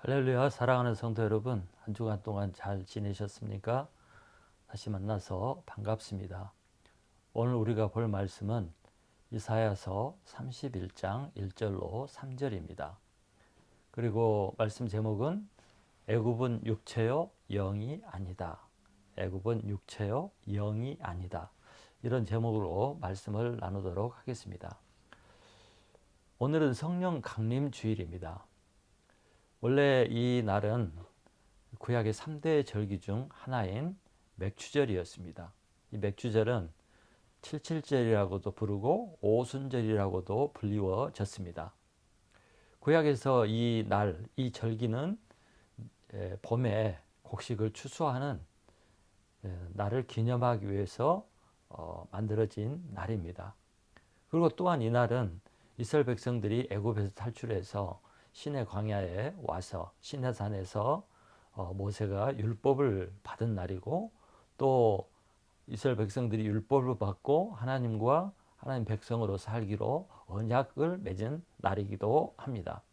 할렐루야, 사랑하는 성도 여러분, 한 주간 동안 잘 지내셨습니까? 다시 만나서 반갑습니다. 오늘 우리가 볼 말씀은 이사야서 31장 1절로 3절입니다. 그리고 말씀 제목은 애굽은 육체요 영이 아니다. 애굽은 육체요 영이 아니다. 이런 제목으로 말씀을 나누도록 하겠습니다. 오늘은 성령 강림 주일입니다. 원래 이 날은 구약의 3대 절기 중 하나인 맥추절이었습니다. 이 맥추절은 칠칠절이라고도 부르고 오순절이라고도 불리워졌습니다. 구약에서 이 날, 이 절기는 봄에 곡식을 추수하는 날을 기념하기 위해서 만들어진 날입니다. 그리고 또한 이 날은 이스라엘 백성들이 애굽에서 탈출해서 시내 광야에 와서 시내산에서 모세가 율법을 받은 날이고, 또 이스라엘 백성들이 율법을 받고 하나님 백성으로 살기로 언약을 맺은 날이기도 합니다.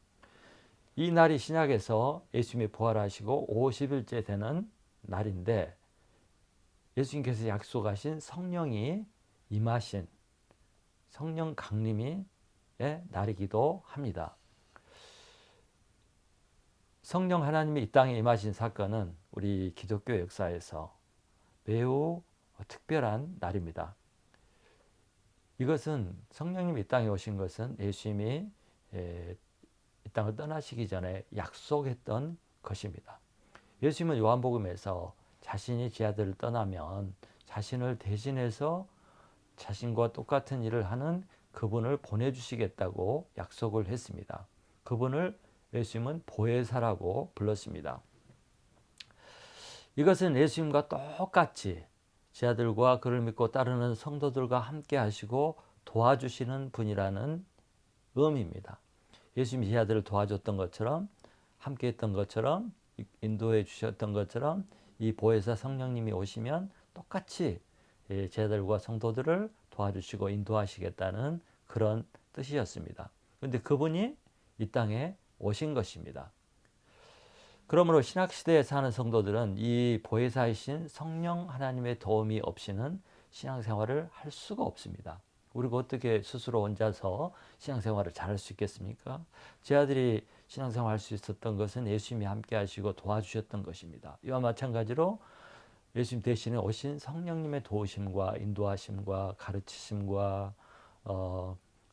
이 날이 신약에서 예수님이 부활하시고 50일째 되는 날인데, 예수님께서 약속하신 성령이 임하신 성령 강림의 날이기도 합니다. 성령 하나님이 이 땅에 임하신 사건은 우리 기독교 역사에서 매우 특별한 날입니다. 이것은 성령님이 이 땅에 오신 것은 예수님이 이 땅을 떠나시기 전에 약속했던 것입니다. 예수님은 요한복음에서 자신이 제 아들을 떠나면 자신을 대신해서 자신과 똑같은 일을 하는 그분을 보내주시겠다고 약속을 했습니다. 그분을 예수님은 보혜사라고 불렀습니다. 이것은 예수님과 똑같이 제 아들과 그를 믿고 따르는 성도들과 함께 하시고 도와주시는 분이라는 의미입니다. 예수님이 제 아들을 도와줬던 것처럼, 함께 했던 것처럼, 인도해 주셨던 것처럼 이 보혜사 성령님이 오시면 똑같이 제 아들과 성도들을 도와주시고 인도하시겠다는 그런 뜻이었습니다. 그런데 그분이 이 땅에 오신 것입니다. 그러므로 신학시대에 사는 성도들은 이 보혜사이신 성령 하나님의 도움이 없이는 신앙생활을 할 수가 없습니다. 우리가 어떻게 스스로 혼자서 신앙생활을 잘할 수 있겠습니까? 제 아들이 신앙생활 할 수 있었던 것은 예수님이 함께 하시고 도와주셨던 것입니다. 이와 마찬가지로 예수님 대신에 오신 성령님의 도우심과 인도하심과 가르치심과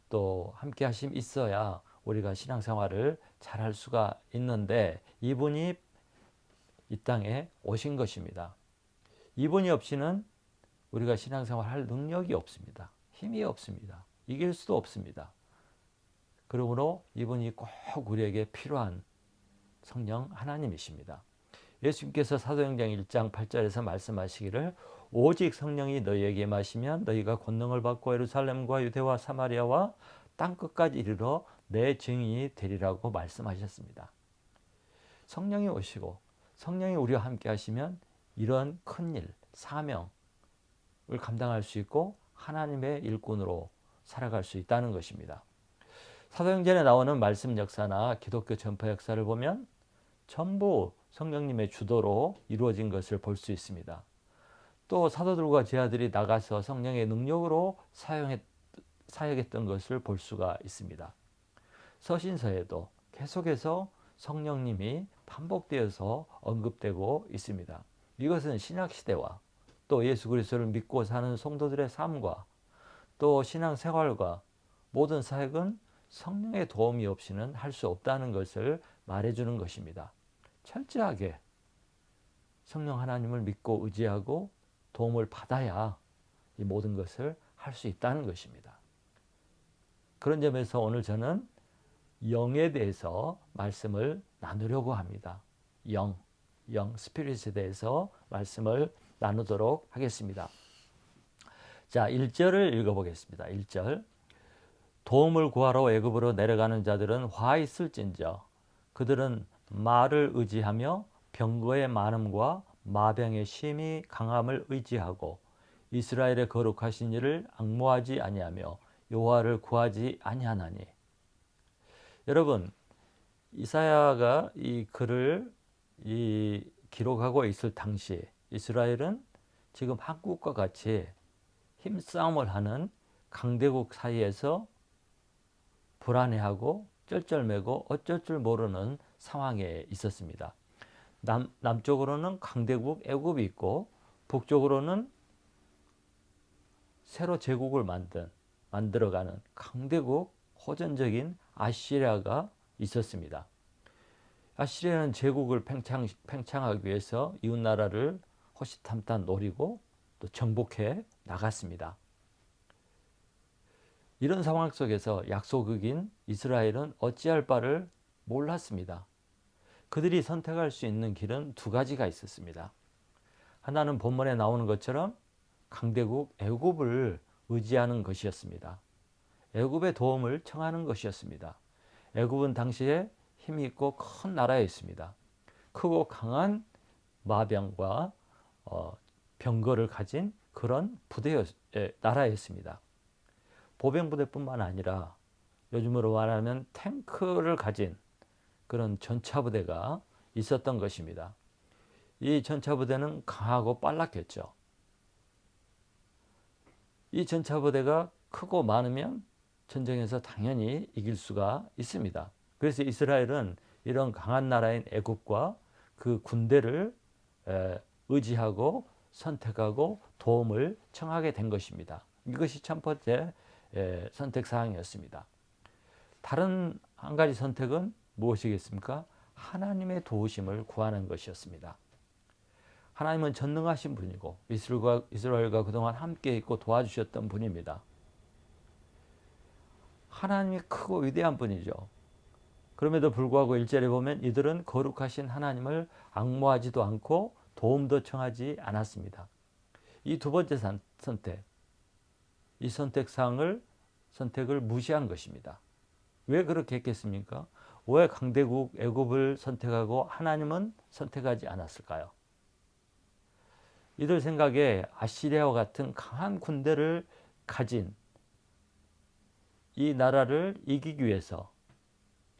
또 함께 하심이 있어야 우리가 신앙생활을 잘할 수가 있는데, 이분이 이 땅에 오신 것입니다. 이분이 없이는 우리가 신앙생활 할 능력이 없습니다. 힘이 없습니다. 이길 수도 없습니다. 그러므로 이분이 꼭 우리에게 필요한 성령 하나님이십니다. 예수님께서 사도행전 1장 8절에서 말씀하시기를 오직 성령이 너희에게 임하시면 너희가 권능을 받고 예루살렘과 유대와 사마리아와 땅끝까지 이르러 내 증인이 되리라고 말씀하셨습니다. 성령이 오시고 성령이 우리와 함께 하시면 이런 큰일, 사명을 감당할 수 있고 하나님의 일꾼으로 살아갈 수 있다는 것입니다. 사도행전에 나오는 말씀 역사나 기독교 전파 역사를 보면 전부 성령님의 주도로 이루어진 것을 볼 수 있습니다. 또 사도들과 제자들이 나가서 성령의 능력으로 사역했던 것을 볼 수가 있습니다. 서신서에도 계속해서 성령님이 반복되어서 언급되고 있습니다. 이것은 신약시대와 또 예수 그리스도를 믿고 사는 성도들의 삶과 또 신앙생활과 모든 사역은 성령의 도움이 없이는 할 수 없다는 것을 말해주는 것입니다. 철저하게 성령 하나님을 믿고 의지하고 도움을 받아야 이 모든 것을 할 수 있다는 것입니다. 그런 점에서 오늘 저는 영에 대해서 말씀을 나누려고 합니다. 영, 스피릿에 대해서 말씀을 나누도록 하겠습니다. 자, 1절을 읽어보겠습니다. 1절. 도움을 구하러 애굽으로 내려가는 자들은 화 있을진저 그들은 말을 의지하며 병거의 많음과 마병의 심히 강함을 의지하고 이스라엘의 거룩하신 이를 앙모하지 아니하며 여호와를 구하지 아니하나니. 여러분, 이사야가 이 글을 기록하고 있을 당시 이스라엘은 지금 한국과 같이 힘싸움을 하는 강대국 사이에서 불안해하고 쩔쩔매고 어쩔 줄 모르는 상황에 있었습니다. 남쪽으로는 강대국 애굽이 있고 북쪽으로는 새로 제국을 만들어가는 강대국 호전적인 아시리아가 있었습니다. 아시리아는 제국을 팽창하기 위해서 이웃나라를 호시탐탐 노리고 또 정복해 나갔습니다. 이런 상황 속에서 약소국인 이스라엘은 어찌할 바를 몰랐습니다. 그들이 선택할 수 있는 길은 두 가지가 있었습니다. 하나는 본문에 나오는 것처럼 강대국 애굽을 의지하는 것이었습니다. 애굽의 도움을 청하는 것이었습니다. 애굽은 당시에 힘이 있고 큰 나라였습니다. 크고 강한 마병과 병거를 가진 그런 나라였습니다. 보병부대뿐만 아니라 요즘으로 말하면 탱크를 가진 그런 전차부대가 있었던 것입니다. 이 전차부대는 강하고 빨랐겠죠. 이 전차부대가 크고 많으면 전쟁에서 당연히 이길 수가 있습니다. 그래서 이스라엘은 이런 강한 나라인 애굽과 그 군대를 의지하고 선택하고 도움을 청하게 된 것입니다. 이것이 첫 번째 선택 사항이었습니다. 다른 한 가지 선택은 무엇이겠습니까? 하나님의 도우심을 구하는 것이었습니다. 하나님은 전능하신 분이고 이스라엘과 그동안 함께 있고 도와주셨던 분입니다. 하나님이 크고 위대한 분이죠. 그럼에도 불구하고 1절에 보면 이들은 거룩하신 하나님을 앙모하지도 않고 도움도 청하지 않았습니다. 이 두 번째 선택, 이 선택을 무시한 것입니다. 왜 그렇게 했겠습니까? 왜 강대국 애굽을 선택하고 하나님은 선택하지 않았을까요? 이들 생각에 아시리아와 같은 강한 군대를 가진 이 나라를 이기기 위해서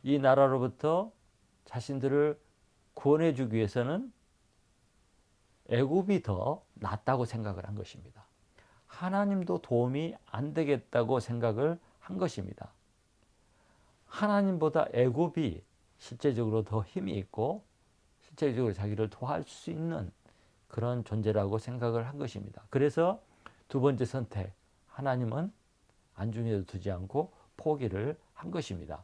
이 나라로부터 자신들을 구원해 주기 위해서는 애굽이 더 낫다고 생각을 한 것입니다. 하나님도 도움이 안 되겠다고 생각을 한 것입니다. 하나님보다 애굽이 실제적으로 더 힘이 있고 실제적으로 자기를 도와줄 수 있는 그런 존재라고 생각을 한 것입니다. 그래서 두 번째 선택, 하나님은 안중에도 두지 않고 포기를 한 것입니다.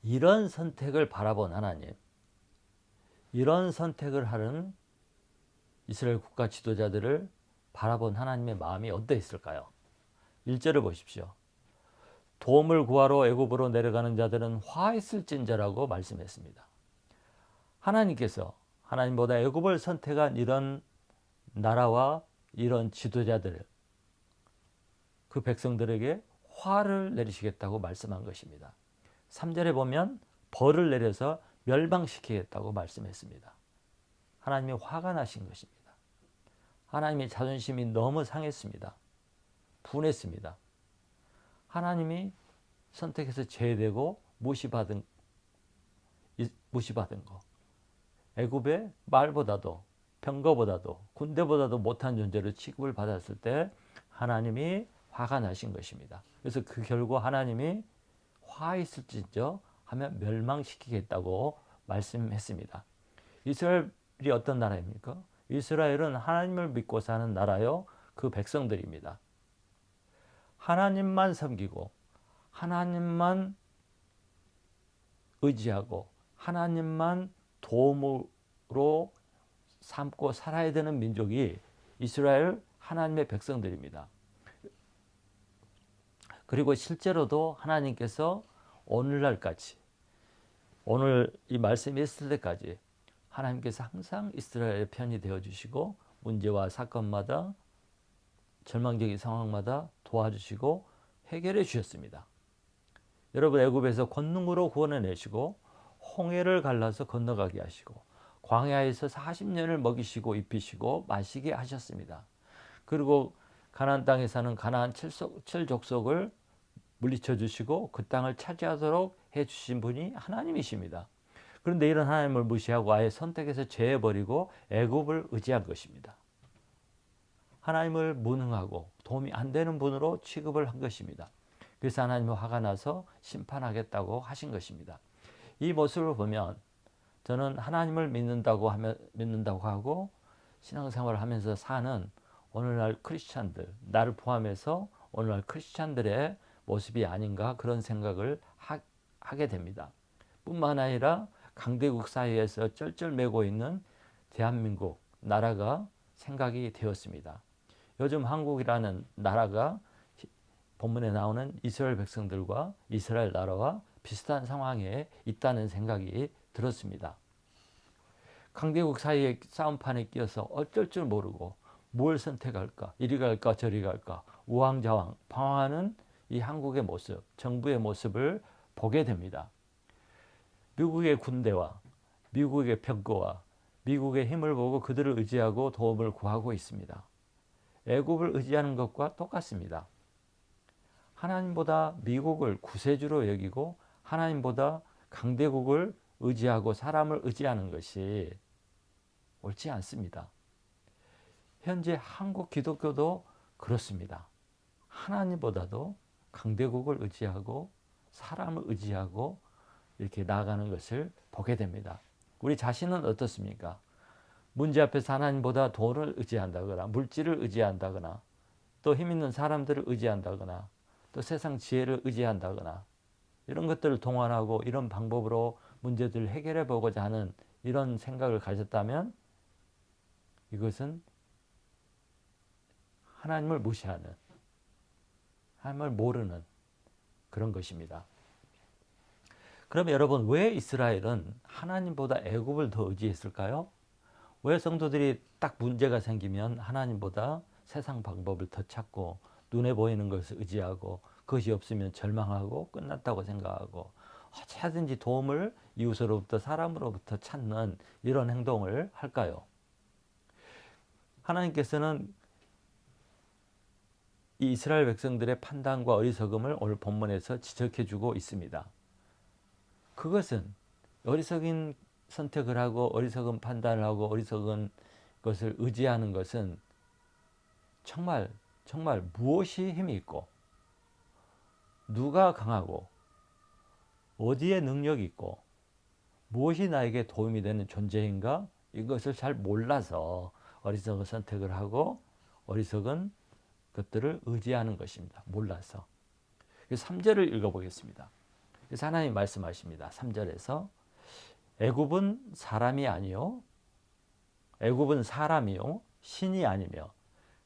이런 선택을 바라본 하나님, 이런 선택을 하는 이스라엘 국가 지도자들을 바라본 하나님의 마음이 어떠했을까요? 1절을 보십시오. 도움을 구하러 애굽으로 내려가는 자들은 화있을진저라고 말씀했습니다. 하나님께서 하나님보다 애굽을 선택한 이런 나라와 이런 지도자들, 그 백성들에게 화를 내리시겠다고 말씀한 것입니다. 3절에 보면 벌을 내려서 멸망시키겠다고 말씀했습니다. 하나님이 화가 나신 것입니다. 하나님의 자존심이 너무 상했습니다. 분했습니다. 하나님이 선택해서 제외되고 무시받은 거, 애굽의 말보다도 병거보다도 군대보다도 못한 존재로 취급을 받았을 때 하나님이 화가 나신 것입니다. 그래서 그 결과 하나님이 화 있을진저 하면 멸망시키겠다고 말씀했습니다. 이스라엘이 어떤 나라입니까? 이스라엘은 하나님을 믿고 사는 나라요, 그 백성들입니다. 하나님만 섬기고 하나님만 의지하고 하나님만 도움으로 삼고 살아야 되는 민족이 이스라엘 하나님의 백성들입니다. 그리고 실제로도 하나님께서 오늘날까지, 오늘 이 말씀이 있을 때까지 하나님께서 항상 이스라엘의 편이 되어주시고 문제와 사건마다 절망적인 상황마다 도와주시고 해결해 주셨습니다. 여러분, 애굽에서 권능으로 구원해내시고 홍해를 갈라서 건너가게 하시고 광야에서 40년을 먹이시고 입히시고 마시게 하셨습니다. 그리고 가나안 땅에 사는 가나안 7족속을 물리쳐 주시고 그 땅을 차지하도록 주신 분이 하나님이십니다. 그런데 이런 하나님을 무시하고 아예 선택해서 제해버리고 애굽을 의지한 것입니다. 하나님을 무능하고 도움이 안 되는 분으로 취급을 한 것입니다. 그래서 하나님은 화가 나서 심판하겠다고 하신 것입니다. 이 모습을 보면 저는 하나님을 믿는다고 하고 신앙생활을 하면서 사는 오늘날 크리스찬들, 나를 포함해서 오늘날 크리스찬들의 모습이 아닌가 그런 생각을 하게 됩니다. 뿐만 아니라 강대국 사이에서 쩔쩔매고 있는 대한민국 나라가 생각이 되었습니다. 요즘 한국이라는 나라가 본문에 나오는 이스라엘 백성들과 이스라엘 나라와 비슷한 상황에 있다는 생각이 들었습니다. 강대국 사이의 싸움판에 끼어서 어쩔 줄 모르고 뭘 선택할까, 이리 갈까 저리 갈까 우왕좌왕 방황하는 이 한국의 모습, 정부의 모습을 보게 됩니다. 미국의 군대와 미국의 병거와 미국의 힘을 보고 그들을 의지하고 도움을 구하고 있습니다. 애굽을 의지하는 것과 똑같습니다. 하나님보다 미국을 구세주로 여기고 하나님보다 강대국을 의지하고 사람을 의지하는 것이 옳지 않습니다. 현재 한국 기독교도 그렇습니다. 하나님보다도 강대국을 의지하고 사람을 의지하고 이렇게 나아가는 것을 보게 됩니다. 우리 자신은 어떻습니까? 문제 앞에서 하나님보다 돈을 의지한다거나 물질을 의지한다거나 또 힘 있는 사람들을 의지한다거나 또 세상 지혜를 의지한다거나 이런 것들을 동원하고 이런 방법으로 문제들을 해결해 보고자 하는 이런 생각을 가졌다면 이것은 하나님을 무시하는, 하나님을 모르는 그런 것입니다. 그럼 여러분, 왜 이스라엘은 하나님보다 애굽을 더 의지했을까요? 왜 성도들이 딱 문제가 생기면 하나님보다 세상 방법을 더 찾고 눈에 보이는 것을 의지하고 그것이 없으면 절망하고 끝났다고 생각하고 어찌하든지 도움을 이웃으로부터 사람으로부터 찾는 이런 행동을 할까요? 하나님께서는 이 이스라엘 백성들의 판단과 어리석음을 오늘 본문에서 지적해 주고 있습니다. 그것은 어리석은 선택을 하고 어리석은 판단을 하고 어리석은 것을 의지하는 것은 정말 무엇이 힘이 있고 누가 강하고 어디에 능력이 있고 무엇이 나에게 도움이 되는 존재인가 이것을 잘 몰라서 어리석은 선택을 하고 어리석은 것들을 의지하는 것입니다. 몰라서. 3절을 읽어보겠습니다. 그래서 하나님 말씀하십니다. 3절에서 애굽은 사람이 아니요 애굽은 사람이요 신이 아니며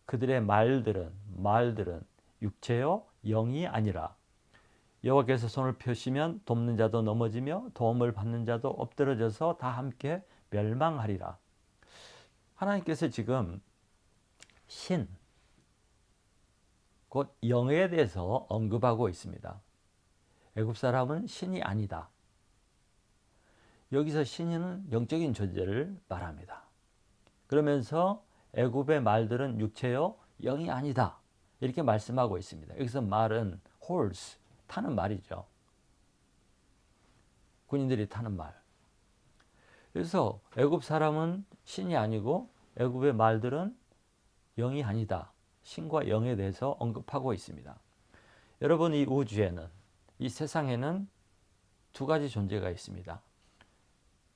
그들의 말들은 육체요 영이 아니라 여호와께서 손을 펴시면 돕는 자도 넘어지며 도움을 받는 자도 엎드러져서 다 함께 멸망하리라. 하나님께서 지금 신, 곧 영에 대해서 언급하고 있습니다. 애굽 사람은 신이 아니다. 여기서 신은 영적인 존재를 말합니다. 그러면서 애굽의 말들은 육체요 영이 아니다. 이렇게 말씀하고 있습니다. 여기서 말은 horse, 타는 말이죠. 군인들이 타는 말. 그래서 애굽 사람은 신이 아니고 애굽의 말들은 영이 아니다. 신과 영에 대해서 언급하고 있습니다. 여러분, 이 우주에는, 이 세상에는 두 가지 존재가 있습니다.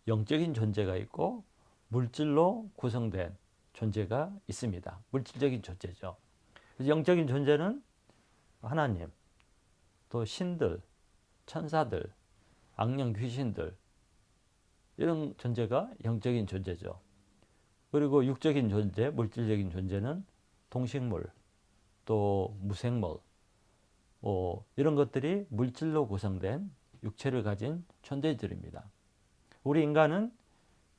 영적인 존재가 있고 물질로 구성된 존재가 있습니다. 물질적인 존재죠. 그래서 영적인 존재는 하나님, 또 신들, 천사들, 악령 귀신들 이런 존재가 영적인 존재죠. 그리고 육적인 존재, 물질적인 존재는 동식물, 또 무생물, 이런 것들이 물질로 구성된 육체를 가진 존재들입니다. 우리 인간은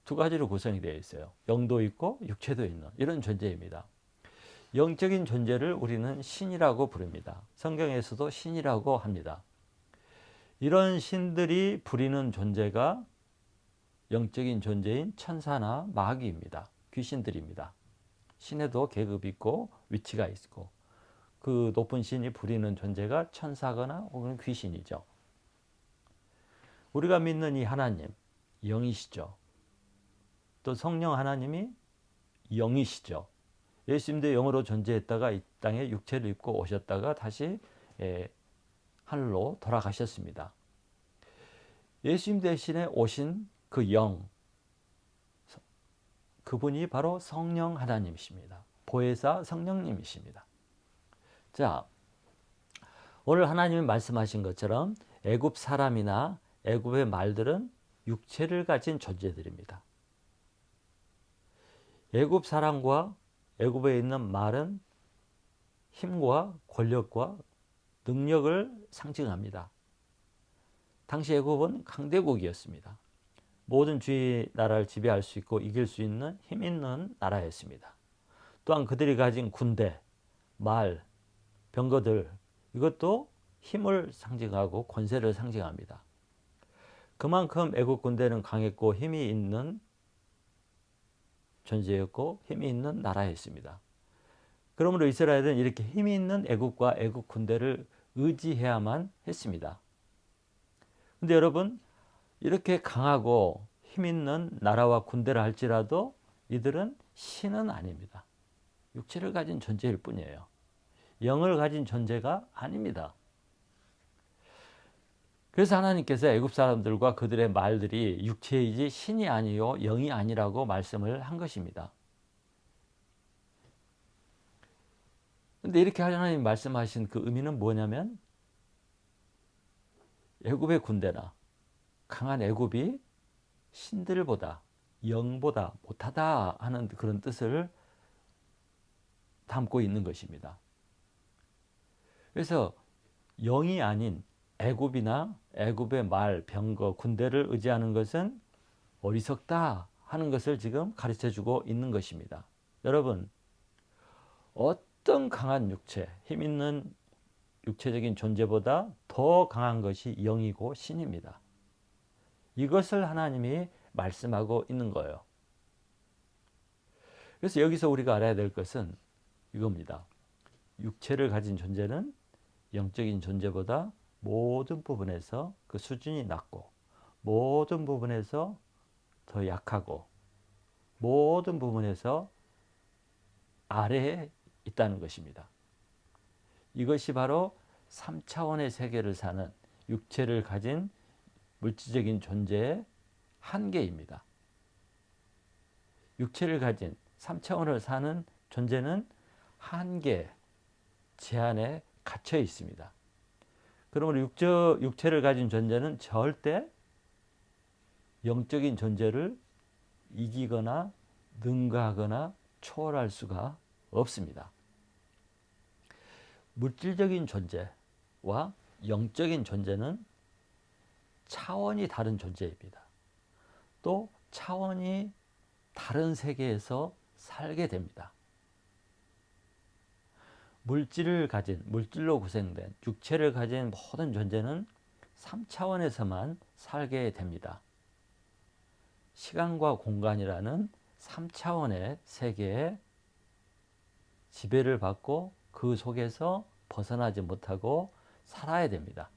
두 가지로 구성이 되어 있어요. 영도 있고 육체도 있는 이런 존재입니다. 영적인 존재를 우리는 신이라고 부릅니다. 성경에서도 신이라고 합니다. 이런 신들이 부리는 존재가 영적인 존재인 천사나 마귀입니다. 귀신들입니다. 신에도 계급이 있고 위치가 있고 그 높은 신이 부리는 존재가 천사거나 혹은 귀신이죠. 우리가 믿는 이 하나님, 영이시죠. 또 성령 하나님이 영이시죠. 예수님도 영으로 존재했다가 이 땅에 육체를 입고 오셨다가 다시 하늘로 돌아가셨습니다. 예수님 대신에 오신 그 영, 그분이 바로 성령 하나님이십니다. 보혜사 성령님이십니다. 자, 오늘 하나님이 말씀하신 것처럼 애굽 사람이나 애굽의 말들은 육체를 가진 존재들입니다. 애굽 사람과 애굽에 있는 말은 힘과 권력과 능력을 상징합니다. 당시 애굽은 강대국이었습니다. 모든 주위 나라를 지배할 수 있고 이길 수 있는 힘 있는 나라였습니다. 또한 그들이 가진 군대, 말, 병거들, 이것도 힘을 상징하고 권세를 상징합니다. 그만큼 애국 군대는 강했고 힘이 있는 존재였고 힘이 있는 나라였습니다. 그러므로 이스라엘은 이렇게 힘이 있는 애국과 애국 군대를 의지해야만 했습니다. 근데 여러분, 이렇게 강하고 힘 있는 나라와 군대를 할지라도 이들은 신은 아닙니다. 육체를 가진 존재일 뿐이에요. 영을 가진 존재가 아닙니다. 그래서 하나님께서 애굽 사람들과 그들의 말들이 육체이지 신이 아니요 영이 아니라고 말씀을 한 것입니다. 근데 이렇게 하나님 말씀하신 그 의미는 뭐냐면 애굽의 군대나 강한 애굽이 신들보다 영보다 못하다 하는 그런 뜻을 담고 있는 것입니다. 그래서 영이 아닌 애굽이나 애굽의 말, 병거, 군대를 의지하는 것은 어리석다 하는 것을 지금 가르쳐주고 있는 것입니다. 여러분, 어떤 강한 육체, 힘 있는 육체적인 존재보다 더 강한 것이 영이고 신입니다. 이것을 하나님이 말씀하고 있는 거예요. 그래서 여기서 우리가 알아야 될 것은 이겁니다. 육체를 가진 존재는 영적인 존재보다 모든 부분에서 그 수준이 낮고 모든 부분에서 더 약하고 모든 부분에서 아래에 있다는 것입니다. 이것이 바로 3차원의 세계를 사는 육체를 가진 물질적인 존재의 한계입니다. 육체를 가진 3차원을 사는 존재는 한계, 제한에 갇혀 있습니다. 그러므로 육체를 가진 존재는 절대 영적인 존재를 이기거나 능가하거나 초월할 수가 없습니다. 물질적인 존재와 영적인 존재는 차원이 다른 존재입니다. 또 차원이 다른 세계에서 살게 됩니다. 물질로 구성된 육체를 가진 모든 존재는 3차원에서만 살게 됩니다. 시간과 공간이라는 3차원의 세계에 지배를 받고 그 속에서 벗어나지 못하고 살아야 됩니다.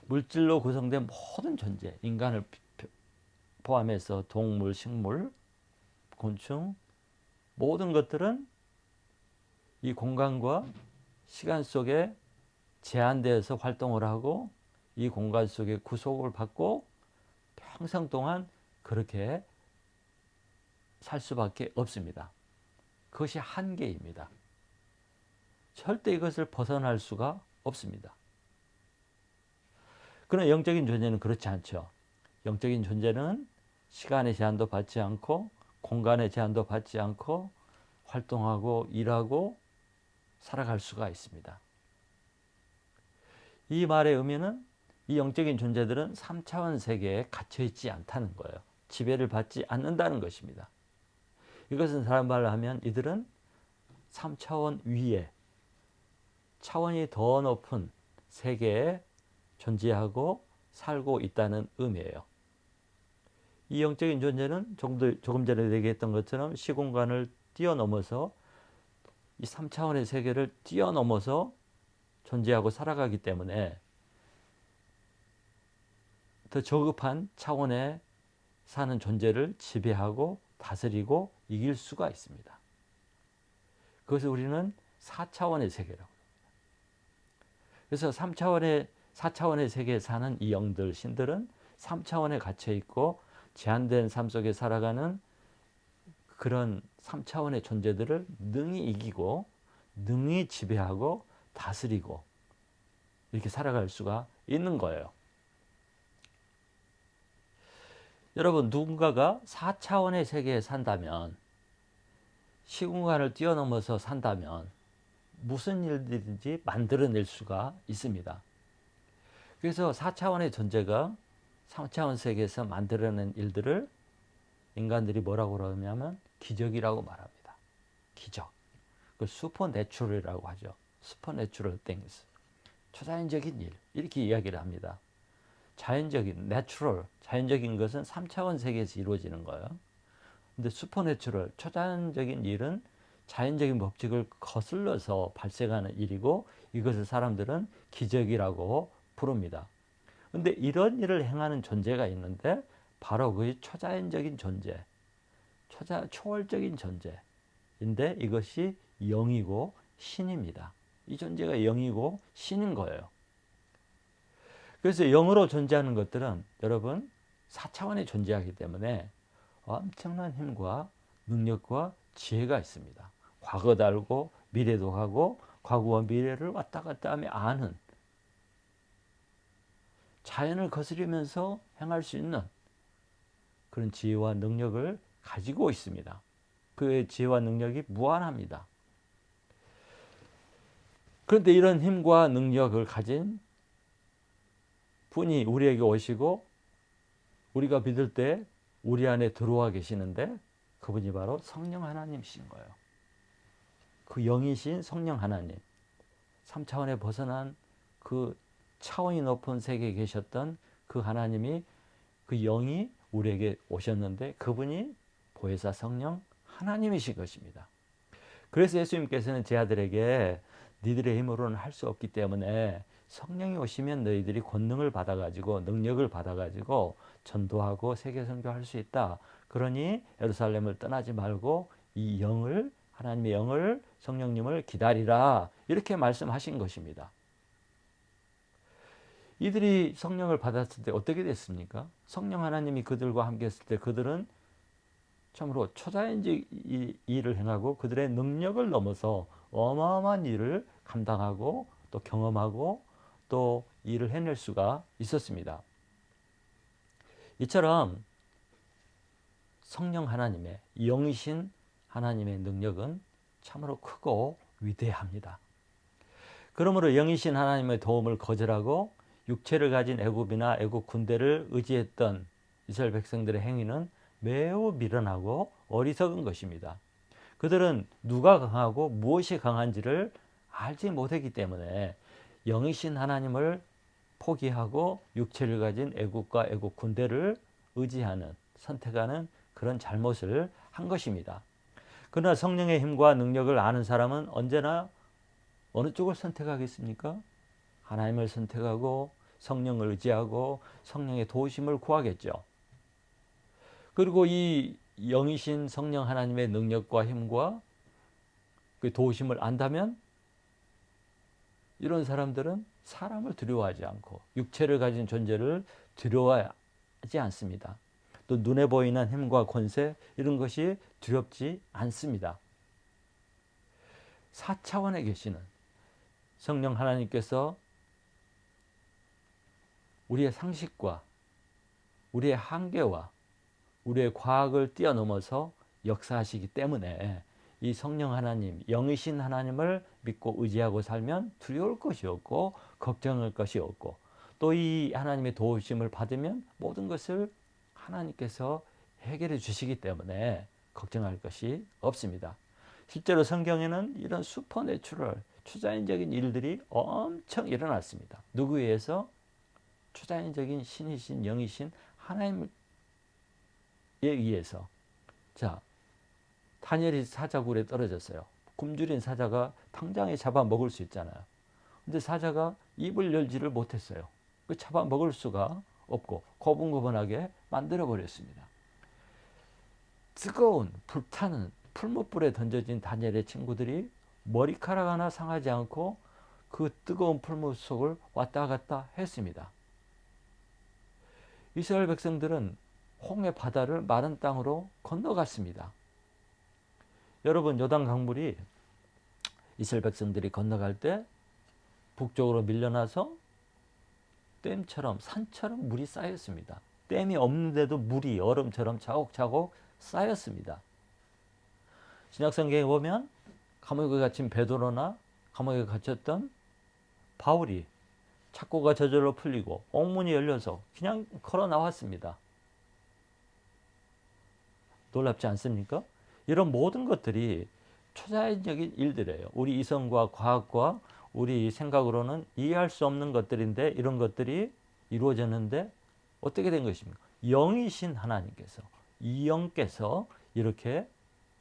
물질로 구성된 모든 존재, 인간을 포함해서 동물, 식물, 곤충, 모든 것들은 이 공간과 시간 속에 제한되어서 활동을 하고 이 공간 속에 구속을 받고 평생 동안 그렇게 살 수밖에 없습니다. 그것이 한계입니다. 절대 이것을 벗어날 수가 없습니다. 그러나 영적인 존재는 그렇지 않죠. 영적인 존재는 시간의 제한도 받지 않고 공간의 제한도 받지 않고 활동하고 일하고 살아갈 수가 있습니다. 이 말의 의미는 이 영적인 존재들은 3차원 세계에 갇혀있지 않다는 거예요. 지배를 받지 않는다는 것입니다. 이것은 사람 말로 하면 이들은 3차원 위에 차원이 더 높은 세계에 존재하고 살고 있다는 의미예요. 이 영적인 존재는 조금 전에 얘기했던 것처럼 시공간을 뛰어넘어서 이 3차원의 세계를 뛰어넘어서 존재하고 살아가기 때문에 더 저급한 차원에 사는 존재를 지배하고 다스리고 이길 수가 있습니다. 그것을 우리는 4차원의 세계라고 합니다. 그래서 4차원의 세계에 사는 이 영들, 신들은 3차원에 갇혀 있고 제한된 삶 속에 살아가는 그런 3차원의 존재들을 능히 이기고 능히 지배하고 다스리고 이렇게 살아갈 수가 있는 거예요. 여러분, 누군가가 4차원의 세계에 산다면, 시공간을 뛰어넘어서 산다면 무슨 일들인지 만들어낼 수가 있습니다. 그래서 4차원의 존재가 3차원 세계에서 만들어낸 일들을 인간들이 뭐라고 그러냐면 기적이라고 말합니다. 기적. 그 슈퍼내추럴이라고 하죠. 슈퍼내추럴 things. 초자연적인 일. 이렇게 이야기를 합니다. 자연적인, 내추럴, 자연적인 것은 3차원 세계에서 이루어지는 거예요. 근데 슈퍼내추럴, 초자연적인 일은 자연적인 법칙을 거슬러서 발생하는 일이고 이것을 사람들은 기적이라고 부릅니다. 근데 이런 일을 행하는 존재가 있는데 바로 그게 초자연적인 존재, 초월적인 존재인데 이것이 영이고 신입니다. 이 존재가 영이고 신인 거예요. 그래서 영으로 존재하는 것들은 여러분 4차원에 존재하기 때문에 엄청난 힘과 능력과 지혜가 있습니다. 과거도 알고 미래도 하고 과거와 미래를 왔다 갔다 하며 아는, 자연을 거스르면서 행할 수 있는 그런 지혜와 능력을 가지고 있습니다. 그의 지혜와 능력이 무한합니다. 그런데 이런 힘과 능력을 가진 분이 우리에게 오시고 우리가 믿을 때 우리 안에 들어와 계시는데 그분이 바로 성령 하나님이신 거예요. 그 영이신 성령 하나님, 3차원에 벗어난 그 차원이 높은 세계에 계셨던 그 하나님이, 그 영이 우리에게 오셨는데 그분이 보혜사 성령 하나님이신 것입니다. 그래서 예수님께서는 제 아들에게 니들의 힘으로는 할 수 없기 때문에 성령이 오시면 너희들이 권능을 받아가지고 능력을 받아가지고 전도하고 세계 선교할 수 있다. 그러니 예루살렘을 떠나지 말고 이 영을, 하나님의 영을, 성령님을 기다리라. 이렇게 말씀하신 것입니다. 이들이 성령을 받았을 때 어떻게 됐습니까? 성령 하나님이 그들과 함께 했을 때 그들은 참으로 초자연적 일을 행하고 그들의 능력을 넘어서 어마어마한 일을 감당하고 또 경험하고 또 일을 해낼 수가 있었습니다. 이처럼 성령 하나님의, 영이신 하나님의 능력은 참으로 크고 위대합니다. 그러므로 영이신 하나님의 도움을 거절하고 육체를 가진 애굽이나 애굽 군대를 의지했던 이스라엘 백성들의 행위는 매우 미련하고 어리석은 것입니다. 그들은 누가 강하고 무엇이 강한지를 알지 못했기 때문에 영이신 하나님을 포기하고 육체를 가진 애굽과 애굽 군대를 의지하는, 선택하는 그런 잘못을 한 것입니다. 그러나 성령의 힘과 능력을 아는 사람은 언제나 어느 쪽을 선택하겠습니까? 하나님을 선택하고 성령을 의지하고 성령의 도우심을 구하겠죠. 그리고 이 영이신 성령 하나님의 능력과 힘과 그 도우심을 안다면 이런 사람들은 사람을 두려워하지 않고 육체를 가진 존재를 두려워하지 않습니다. 또 눈에 보이는 힘과 권세 이런 것이 두렵지 않습니다. 4차원에 계시는 성령 하나님께서 우리의 상식과 우리의 한계와 우리의 과학을 뛰어넘어서 역사하시기 때문에 이 성령 하나님, 영이신 하나님을 믿고 의지하고 살면 두려울 것이 없고 걱정할 것이 없고 또 이 하나님의 도우심을 받으면 모든 것을 하나님께서 해결해 주시기 때문에 걱정할 것이 없습니다. 실제로 성경에는 이런 슈퍼내추럴, 초자연적인 일들이 엄청 일어났습니다. 누구에 의해서? 초자연적인 신이신 영이신 하나님에 의해서. 자, 다니엘이 사자굴에 떨어졌어요. 굶주린 사자가 당장에 잡아 먹을 수 있잖아요. 근데 사자가 입을 열지를 못했어요. 그 잡아 먹을 수가 없고 고분고분하게 만들어 버렸습니다. 뜨거운 불타는 풀무불에 던져진 다니엘의 친구들이 머리카락 하나 상하지 않고 그 뜨거운 풀무 속을 왔다 갔다 했습니다. 이스라엘 백성들은 홍해 바다를 마른 땅으로 건너갔습니다. 여러분, 요단 강물이 이스라엘 백성들이 건너갈 때 북쪽으로 밀려나서 댐처럼 산처럼 물이 쌓였습니다. 댐이 없는데도 물이 얼음처럼 차곡차곡 쌓였습니다. 신약성경에 보면 감옥에 갇힌 베드로나 감옥에 갇혔던 바울이 착고가 저절로 풀리고 옥문이 열려서 그냥 걸어 나왔습니다. 놀랍지 않습니까? 이런 모든 것들이 초자연적인 일들이에요. 우리 이성과 과학과 우리 생각으로는 이해할 수 없는 것들인데 이런 것들이 이루어졌는데 어떻게 된 것입니까? 영이신 하나님께서, 이 영께서 이렇게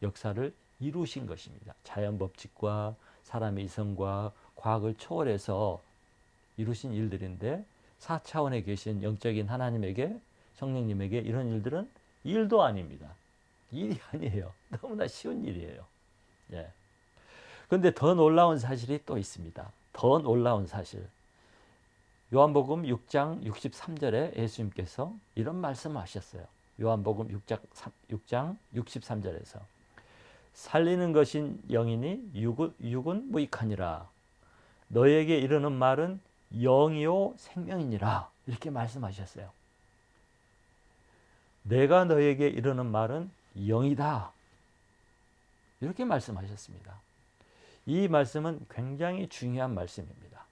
역사를 이루신 것입니다. 자연 법칙과 사람의 이성과 과학을 초월해서 이루신 일들인데 4차원에 계신 영적인 하나님에게, 성령님에게 이런 일들은 일도 아닙니다. 일이 아니에요. 너무나 쉬운 일이에요. 예. 그런데 더 놀라운 사실이 또 있습니다. 더 놀라운 사실. 요한복음 6장 63절에 예수님께서 이런 말씀하셨어요. 요한복음 6장 63절에서 살리는 것인 영이니 육은 무익하니라. 너에게 이르는 말은 영이요 생명이니라. 이렇게 말씀하셨어요. 내가 너에게 이르는 말은 영이다. 이렇게 말씀하셨습니다. 이 말씀은 굉장히 중요한 말씀입니다.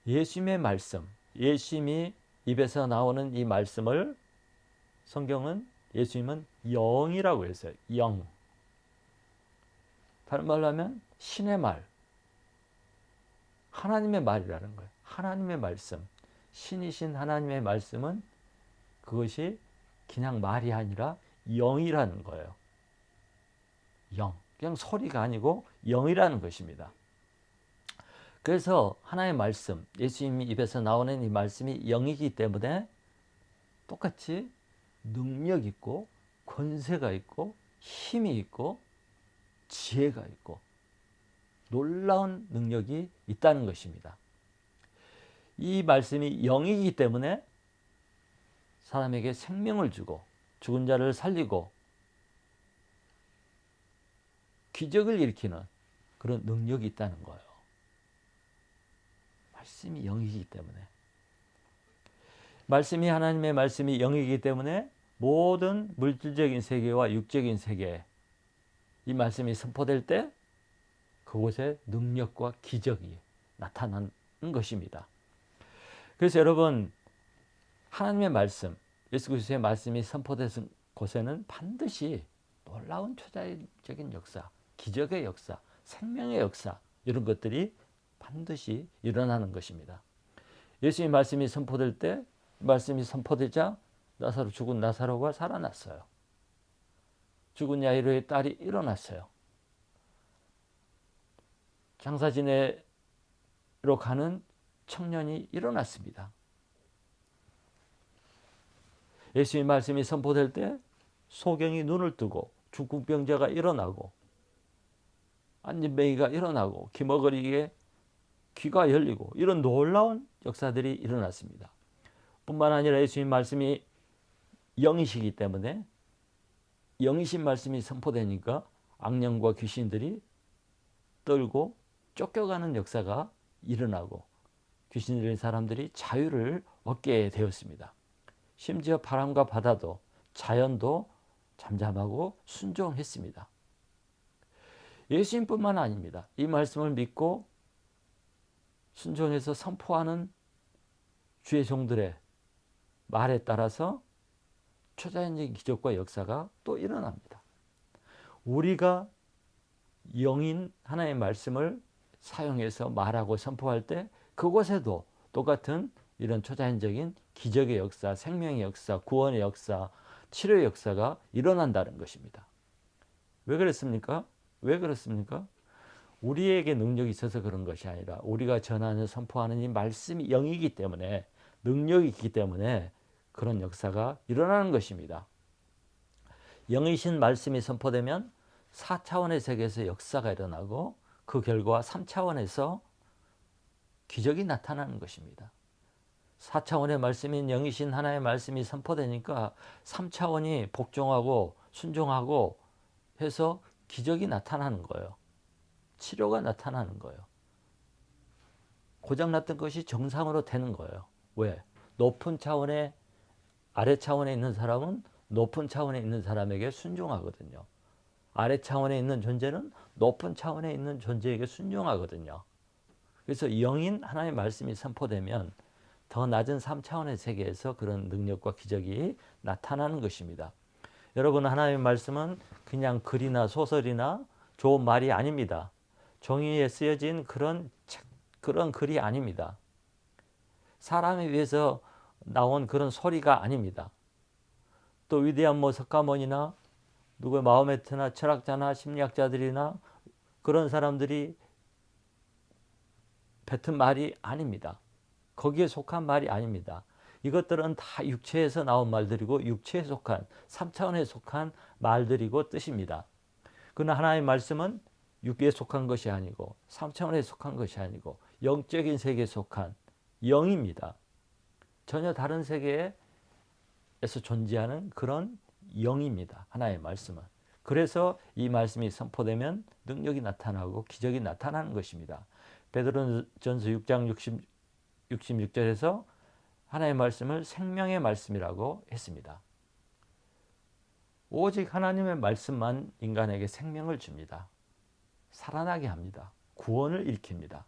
예수님의 말씀, 예수님이 입에서 나오는 이 말씀을 성경은 예수님은 영이라고 했어요. 영. 다른 말로 하면 신의 말, 하나님의 말이라는 거예요. 하나님의 말씀, 신이신 하나님의 말씀은 그것이 그냥 말이 아니라 영이라는 거예요. 영. 그냥 소리가 아니고 영이라는 것입니다. 그래서 하나님의 말씀, 예수님 입에서 나오는 이 말씀이 영이기 때문에 똑같이 능력 있고 권세가 있고 힘이 있고 지혜가 있고 놀라운 능력이 있다는 것입니다. 이 말씀이 영이기 때문에 사람에게 생명을 주고 죽은 자를 살리고 기적을 일으키는 그런 능력이 있다는 거예요. 말씀이 영이기 때문에. 말씀이 하나님의 말씀이 영이기 때문에 모든 물질적인 세계와 육적인 세계 이 말씀이 선포될 때 그곳에 능력과 기적이 나타나는 것입니다. 그래서 여러분 하나님의 말씀, 예수 그리스도의 말씀이 선포된 곳에는 반드시 놀라운 초자연적인 역사, 기적의 역사, 생명의 역사 이런 것들이 반드시 일어나는 것입니다. 예수님의 말씀이 선포될 때 말씀이 선포되자 죽은 나사로가 살아났어요. 죽은 야이로의 딸이 일어났어요. 장사 지내러 가는 청년이 일어났습니다. 예수님의 말씀이 선포될 때 소경이 눈을 뜨고 중풍병자가 일어나고 안진뱅이가 일어나고 기머거리게 귀가 열리고 이런 놀라운 역사들이 일어났습니다. 뿐만 아니라 예수님 말씀이 영이시기 때문에 영이신 말씀이 선포되니까 악령과 귀신들이 떨고 쫓겨가는 역사가 일어나고 귀신 들린 사람들이 자유를 얻게 되었습니다. 심지어 바람과 바다도 자연도 잠잠하고 순종했습니다. 예수님뿐만 아닙니다. 이 말씀을 믿고 순종해서 선포하는 주의 종들의 말에 따라서 초자연적인 기적과 역사가 또 일어납니다. 우리가 영인 하나의 말씀을 사용해서 말하고 선포할 때 그곳에도 똑같은 이런 초자연적인 기적의 역사, 생명의 역사, 구원의 역사, 치료의 역사가 일어난다는 것입니다. 왜 그렇습니까? 왜 그렇습니까? 우리에게 능력이 있어서 그런 것이 아니라 우리가 전하는 선포하는 이 말씀이 영이기 때문에 능력이 있기 때문에 그런 역사가 일어나는 것입니다. 영이신 말씀이 선포되면 4차원의 세계에서 역사가 일어나고 그 결과 3차원에서 기적이 나타나는 것입니다. 4차원의 말씀인 영이신 하나의 말씀이 선포되니까 3차원이 복종하고 순종하고 해서 기적이 나타나는 거예요. 치료가 나타나는 거예요. 고장났던 것이 정상으로 되는 거예요. 왜? 높은 차원에 아래 차원에 있는 사람은 높은 차원에 있는 사람에게 순종하거든요. 아래 차원에 있는 존재는 높은 차원에 있는 존재에게 순종하거든요. 그래서 영인 하나님의 말씀이 선포되면 더 낮은 3차원의 세계에서 그런 능력과 기적이 나타나는 것입니다. 여러분, 하나님의 말씀은 그냥 글이나 소설이나 좋은 말이 아닙니다. 종이에 쓰여진 그런 글이 아닙니다. 사람에 의해서 나온 그런 소리가 아닙니다. 또 위대한 석가모니나 누구의 마호메트나 철학자나 심리학자들이나 그런 사람들이 뱉은 말이 아닙니다. 거기에 속한 말이 아닙니다. 이것들은 다 육체에서 나온 말들이고 육체에 속한 3차원에 속한 말들이고 뜻입니다. 그러나 하나님의 말씀은 육에 속한 것이 아니고 3차원에 속한 것이 아니고 영적인 세계에 속한 영입니다. 전혀 다른 세계에서 존재하는 그런 영입니다. 하나의 말씀은. 그래서 이 말씀이 선포되면 능력이 나타나고 기적이 나타나는 것입니다. 베드로전서 6장 66절에서 하나님의 말씀을 생명의 말씀이라고 했습니다. 오직 하나님의 말씀만 인간에게 생명을 줍니다. 살아나게 합니다. 구원을 일으킵니다.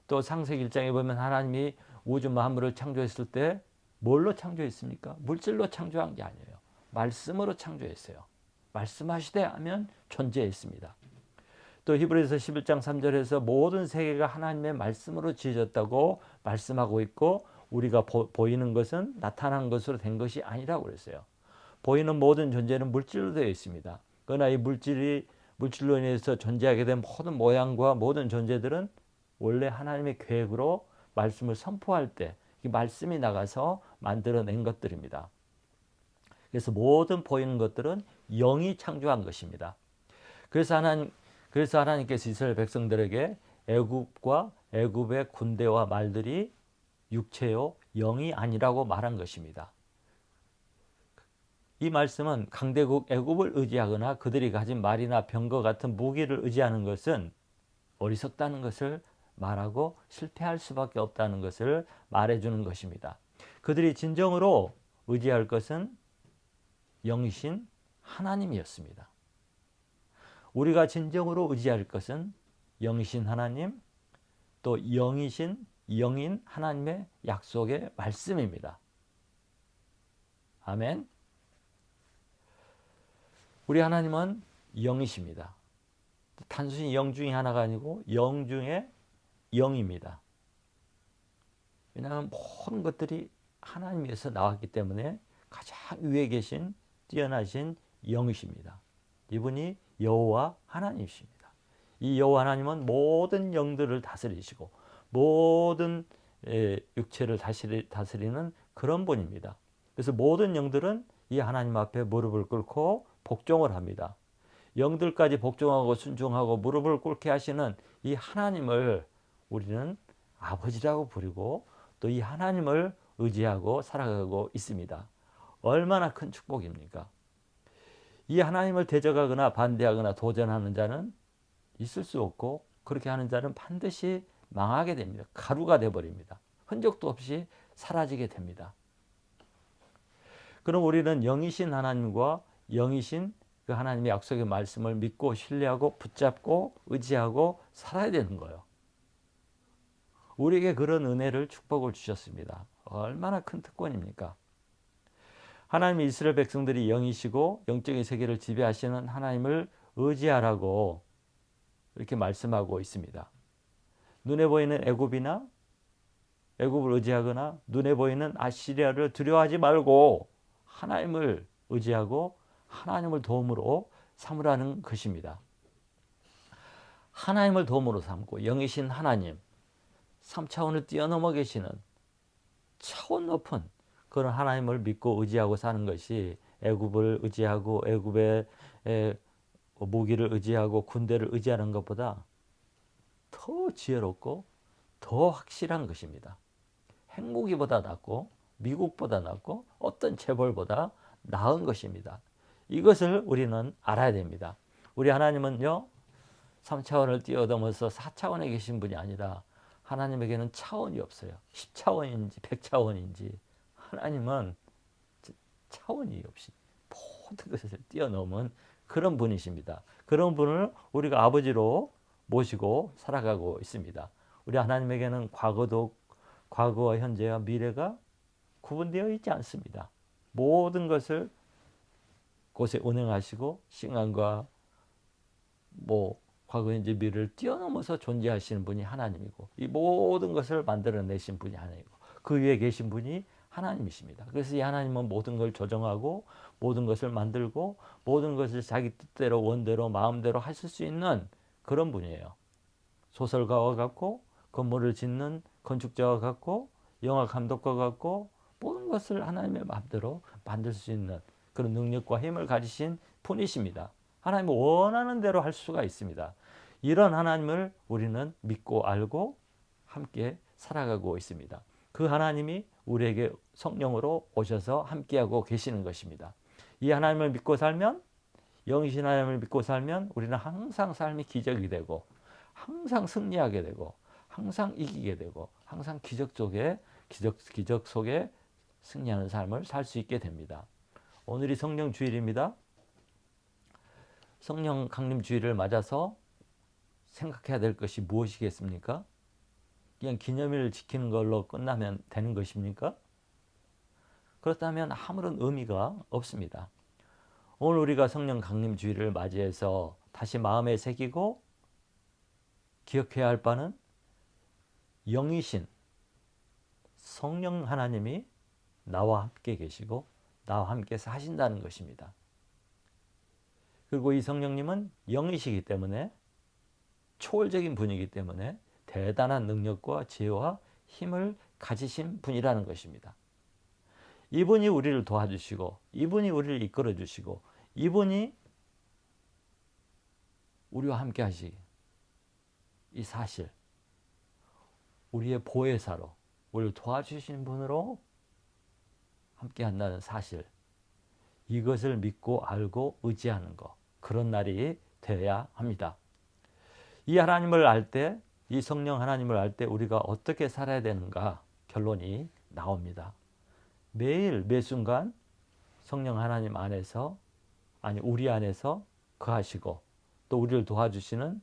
또 창세기 1장에 보면 하나님이 우주 만물을 창조했을 때 뭘로 창조했습니까? 물질로 창조한 게 아니에요. 말씀으로 창조했어요. 말씀하시되 하면 존재했습니다. 또 히브리서 11장 3절에서 모든 세계가 하나님의 말씀으로 지어졌다고 말씀하고 있고 우리가 보이는 것은 나타난 것으로 된 것이 아니라고 그랬어요. 보이는 모든 존재는 물질로 되어 있습니다. 그러나 이 물질로 인해서 존재하게 된 모든 모양과 모든 존재들은 원래 하나님의 계획으로 말씀을 선포할 때 이 말씀이 나가서 만들어낸 것들입니다. 그래서 모든 보이는 것들은 영이 창조한 것입니다. 그래서 하나님께서 이스라엘 백성들에게 애굽과 애굽의 군대와 말들이 육체요 영이 아니라고 말한 것입니다. 이 말씀은 강대국 애굽을 의지하거나 그들이 가진 말이나 병거 같은 무기를 의지하는 것은 어리석다는 것을 말하고 실패할 수밖에 없다는 것을 말해주는 것입니다. 그들이 진정으로 의지할 것은 영이신 하나님이었습니다. 우리가 진정으로 의지할 것은 영이신 하나님, 또 영인 하나님의 약속의 말씀입니다. 아멘. 우리 하나님은 영이십니다. 단순히 영 중에 하나가 아니고 영 중에 영입니다. 왜냐하면 모든 것들이 하나님에서 나왔기 때문에 가장 위에 계신 뛰어나신 영이십니다. 이분이 여호와 하나님이십니다. 이 여호와 하나님은 모든 영들을 다스리시고 모든 육체를 다스리는 그런 분입니다. 그래서 모든 영들은 이 하나님 앞에 무릎을 꿇고 복종을 합니다. 영들까지 복종하고 순종하고 무릎을 꿇게 하시는 이 하나님을 우리는 아버지라고 부르고 또 이 하나님을 의지하고 살아가고 있습니다. 얼마나 큰 축복입니까? 이 하나님을 대적하거나 반대하거나 도전하는 자는 있을 수 없고 그렇게 하는 자는 반드시 망하게 됩니다. 가루가 되어버립니다. 흔적도 없이 사라지게 됩니다. 그럼 우리는 영이신 하나님과 영이신 그 하나님의 약속의 말씀을 믿고 신뢰하고 붙잡고 의지하고 살아야 되는 거예요. 우리에게 그런 은혜를 축복을 주셨습니다. 얼마나 큰 특권입니까? 하나님이 이스라엘 백성들이 영이시고 영적인 세계를 지배하시는 하나님을 의지하라고 이렇게 말씀하고 있습니다. 눈에 보이는 애굽을 의지하거나 눈에 보이는 아시리아를 두려워하지 말고 하나님을 의지하고 하나님을 도움으로 삼으라는 것입니다. 하나님을 도움으로 삼고 영이신 하나님 3차원을 뛰어넘어 계시는 차원 높은 그런 하나님을 믿고 의지하고 사는 것이 애굽을 의지하고 애굽의 무기를 의지하고 군대를 의지하는 것보다 더 지혜롭고 더 확실한 것입니다. 핵무기보다 낫고 미국보다 낫고 어떤 재벌보다 나은 것입니다. 이것을 우리는 알아야 됩니다. 우리 하나님은요, 3차원을 뛰어넘어서 4차원에 계신 분이 아니라 하나님에게는 차원이 없어요. 10차원인지 100차원인지 하나님은 차원이 없이 모든 것을 뛰어넘은 그런 분이십니다. 그런 분을 우리가 아버지로 모시고 살아가고 있습니다. 우리 하나님에게는 과거와 현재와 미래가 구분되어 있지 않습니다. 모든 것을 곳에 운행하시고 시간과 과거 현재 미래를 뛰어넘어서 존재하시는 분이 하나님이고 이 모든 것을 만들어내신 분이 하나님이고 그 위에 계신 분이 하나님이십니다. 그래서 이 하나님은 모든 걸 조정하고 모든 것을 만들고 모든 것을 자기 뜻대로 원대로 마음대로 하실 수 있는 그런 분이에요. 소설가와 같고 건물을 짓는 건축자와 같고 영화 감독과 같고 모든 것을 하나님의 마음대로 만들 수 있는 그런 능력과 힘을 가지신 분이십니다. 하나님은 원하는 대로 할 수가 있습니다. 이런 하나님을 우리는 믿고 알고 함께 살아가고 있습니다. 그 하나님이 우리에게 성령으로 오셔서 함께하고 계시는 것입니다. 이 하나님을 믿고 살면, 영이신 하나님을 믿고 살면 우리는 항상 삶이 기적이 되고 항상 승리하게 되고 항상 이기게 되고 항상 기적 속에 승리하는 삶을 살 수 있게 됩니다. 오늘이 성령 주일입니다. 성령 강림 주일을 맞아서 생각해야 될 것이 무엇이겠습니까? 그냥 기념일을 지키는 걸로 끝나면 되는 것입니까? 그렇다면 아무런 의미가 없습니다. 오늘 우리가 성령 강림 주일을 맞이해서 다시 마음에 새기고 기억해야 할 바는 영이신 성령 하나님이 나와 함께 계시고 나와 함께 사신다는 것입니다. 그리고 이 성령님은 영이시기 때문에 초월적인 분이기 때문에 대단한 능력과 지혜와 힘을 가지신 분이라는 것입니다. 이분이 우리를 도와주시고 이분이 우리를 이끌어 주시고 이분이 우리와 함께 하시기 이 사실 우리의 보혜사로 우리를 도와주시는 분으로 함께 한다는 사실 이것을 믿고 알고 의지하는 것 그런 날이 되어야 합니다. 이 하나님을 알 때, 이 성령 하나님을 알 때 우리가 어떻게 살아야 되는가 결론이 나옵니다. 매일 매 순간 성령 하나님 안에서 우리 안에서 거하시고 또 우리를 도와주시는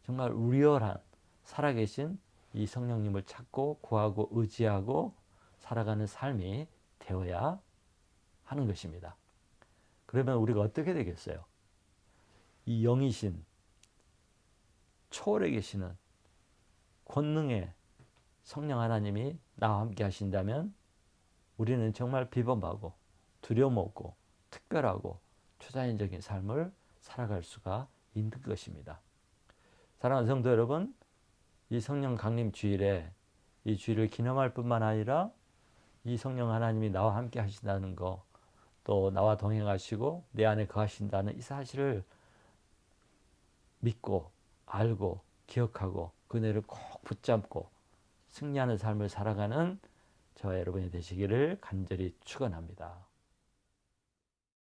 정말 리얼한 살아계신 이 성령님을 찾고 구하고 의지하고 살아가는 삶이 되어야 하는 것입니다. 그러면 우리가 어떻게 되겠어요? 이 영이신 초월에 계시는 권능의 성령 하나님이 나와 함께 하신다면 우리는 정말 비범하고 두려움 없고 특별하고 초자연적인 삶을 살아갈 수가 있는 것입니다. 사랑하는 성도 여러분, 이 성령 강림 주일에 이 주일을 기념할 뿐만 아니라 이 성령 하나님이 나와 함께 하신다는 거, 또 나와 동행하시고 내 안에 거하신다는 이 사실을 믿고 알고 기억하고 그 은혜를 꼭 붙잡고 승리하는 삶을 살아가는 저와 여러분이 되시기를 간절히 축원합니다.